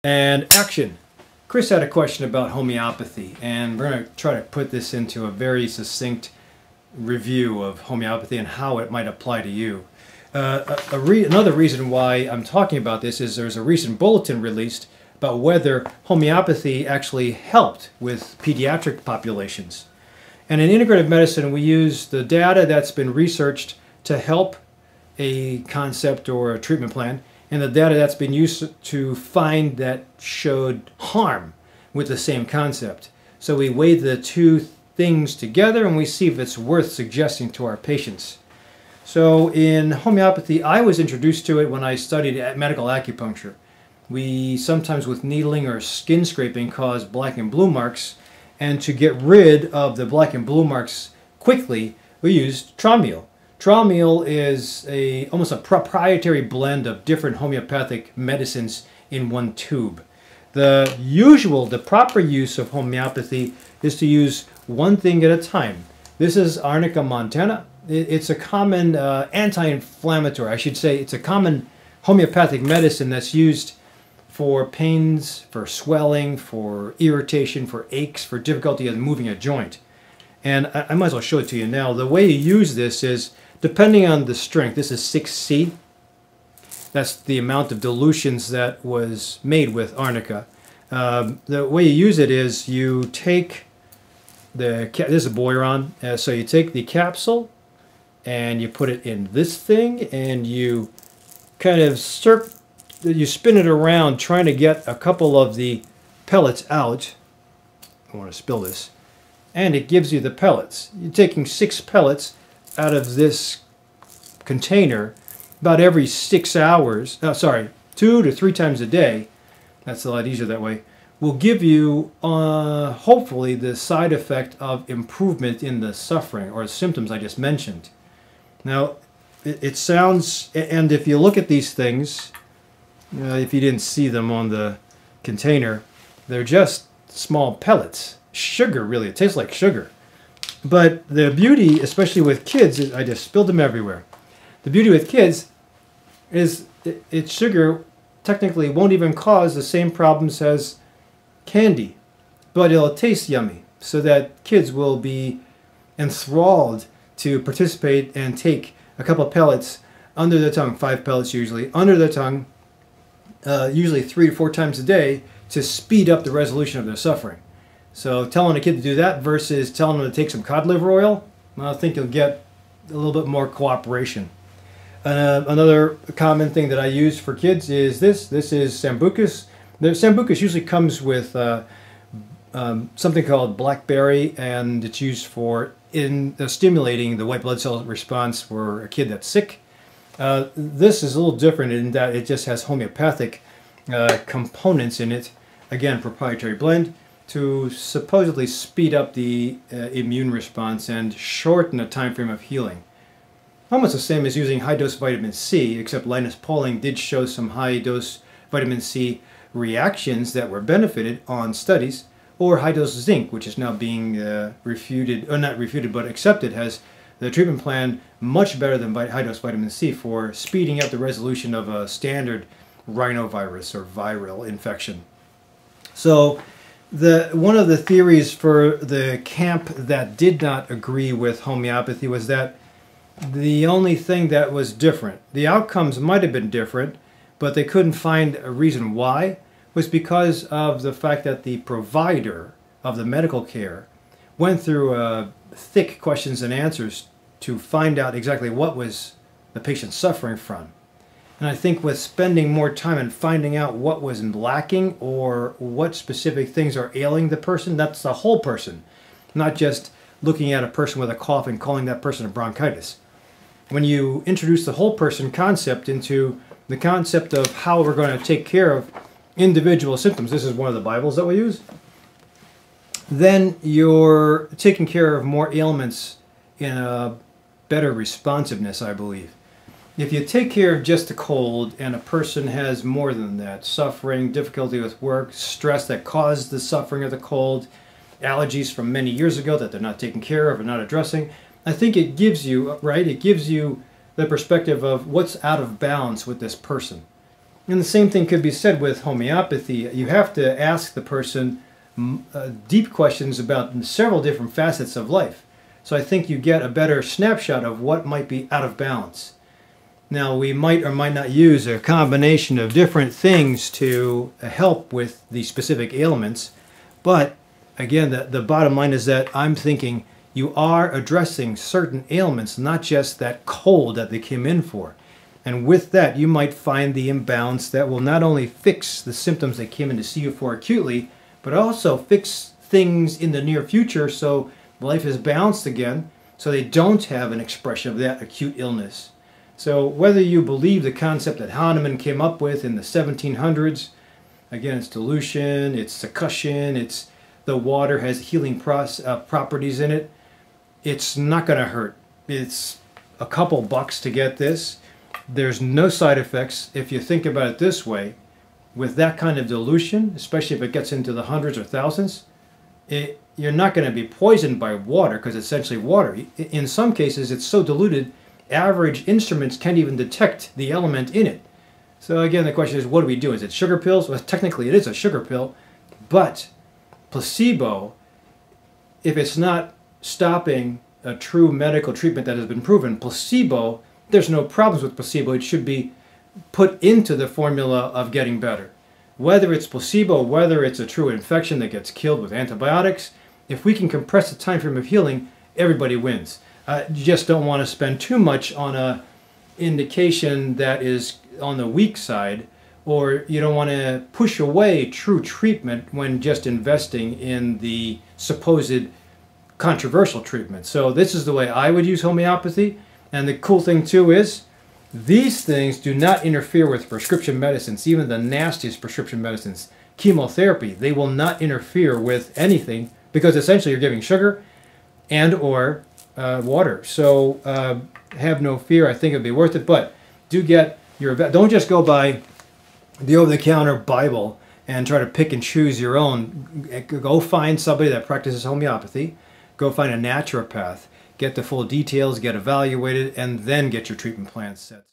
And action. Chris had a question about homeopathy, and we're going to try to put this into a very succinct review of homeopathy and how it might apply to you. Another reason why I'm talking about this is there's a recent bulletin released about whether homeopathy actually helped with pediatric populations. And in integrative medicine, we use the data that's been researched to help a concept or a treatment plan, and the data that's been used to find that showed harm with the same concept. So we weigh the two things together and we see if it's worth suggesting to our patients. So in homeopathy, I was introduced to it when I studied medical acupuncture. We sometimes with needling or skin scraping cause black and blue marks, and to get rid of the black and blue marks quickly, we used Traumeal. Traumeal is almost a proprietary blend of different homeopathic medicines in one tube. The proper use of homeopathy is to use one thing at a time. This is Arnica montana. It's a common anti-inflammatory, I should say. It's a common homeopathic medicine that's used for pains, for swelling, for irritation, for aches, for difficulty in moving a joint. And I might as well show it to you now. The way you use this is, depending on the strength, this is 6C. That's the amount of dilutions that was made with Arnica. The way you use it is you take this is a boiron, so you take the capsule and you put it in this thing and you kind of spin it around trying to get a couple of the pellets out. I want to spill this. And it gives you the pellets. You're taking 6 pellets out of this container about every 6 hours, 2 to 3 times a day. That's a lot easier that way. Will give you hopefully the side effect of improvement in the suffering or symptoms I just mentioned. Now it sounds, and if you look at these things, if you didn't see them on the container, they're just small pellets. Sugar, really. It tastes like sugar. But the beauty, especially with kids, is I just spilled them everywhere. The beauty with kids is its sugar technically won't even cause the same problems as candy, but it'll taste yummy, so that kids will be enthralled to participate and take a couple of pellets under the tongue, 5 pellets usually, under the tongue, usually 3 to 4 times a day, to speed up the resolution of their suffering. So telling a kid to do that versus telling them to take some cod liver oil, well, I think you'll get a little bit more cooperation. Another common thing that I use for kids is this. This is Sambucus. The Sambucus usually comes with something called blackberry, and it's used for stimulating the white blood cell response for a kid that's sick. This is a little different in that it just has homeopathic components in it. Again, proprietary blend to supposedly speed up the immune response and shorten the time frame of healing. Almost the same as using high-dose vitamin C, except Linus Pauling did show some high-dose vitamin C reactions that were benefited on studies, or high-dose zinc, which is now being refuted, or not refuted, but accepted as the treatment plan much better than high-dose vitamin C for speeding up the resolution of a standard rhinovirus or viral infection. So one of the theories for the camp that did not agree with homeopathy was that the only thing that was different, the outcomes might have been different, but they couldn't find a reason why, was because of the fact that the provider of the medical care went through thick questions and answers to find out exactly what was the patient suffering from. And I think with spending more time and finding out what was lacking or what specific things are ailing the person, that's the whole person, not just looking at a person with a cough and calling that person a bronchitis. When you introduce the whole person concept into the concept of how we're going to take care of individual symptoms, this is one of the Bibles that we use, then you're taking care of more ailments in a better responsiveness, I believe. If you take care of just a cold and a person has more than that, suffering, difficulty with work, stress that caused the suffering of the cold, allergies from many years ago that they're not taking care of or not addressing, I think it gives you, right, it gives you the perspective of what's out of balance with this person. And the same thing could be said with homeopathy. You have to ask the person deep questions about several different facets of life. So I think you get a better snapshot of what might be out of balance. Now, we might or might not use a combination of different things to help with the specific ailments, but again, the bottom line is that I'm thinking you are addressing certain ailments, not just that cold that they came in for. And with that, you might find the imbalance that will not only fix the symptoms they came in to see you for acutely, but also fix things in the near future so life is balanced again, so they don't have an expression of that acute illness. So whether you believe the concept that Hahnemann came up with in the 1700s, again, it's dilution, it's succussion, it's the water has healing properties in it, it's not going to hurt. It's a couple bucks to get this. There's no side effects. If you think about it this way, with that kind of dilution, especially if it gets into the hundreds or thousands, you're not going to be poisoned by water because it's essentially water. In some cases, it's so diluted, average instruments can't even detect the element in it. So again, the question is, what do we do? Is it sugar pills? Well, technically it is a sugar pill, but placebo, if it's not stopping a true medical treatment that has been proven, placebo, there's no problems with placebo. It should be put into the formula of getting better. Whether it's placebo, whether it's a true infection that gets killed with antibiotics, if we can compress the time frame of healing, everybody wins. You just don't want to spend too much on a indication that is on the weak side, or you don't want to push away true treatment when just investing in the supposed controversial treatment. So this is the way I would use homeopathy. And the cool thing too is these things do not interfere with prescription medicines, even the nastiest prescription medicines. Chemotherapy, they will not interfere with anything because essentially you're giving sugar and or water. So have no fear. I think it'd be worth it. But do get your don't just go by the over-the-counter Bible and try to pick and choose your own. Go find somebody that practices homeopathy. Go find a naturopath. Get the full details, get evaluated, and then get your treatment plan set.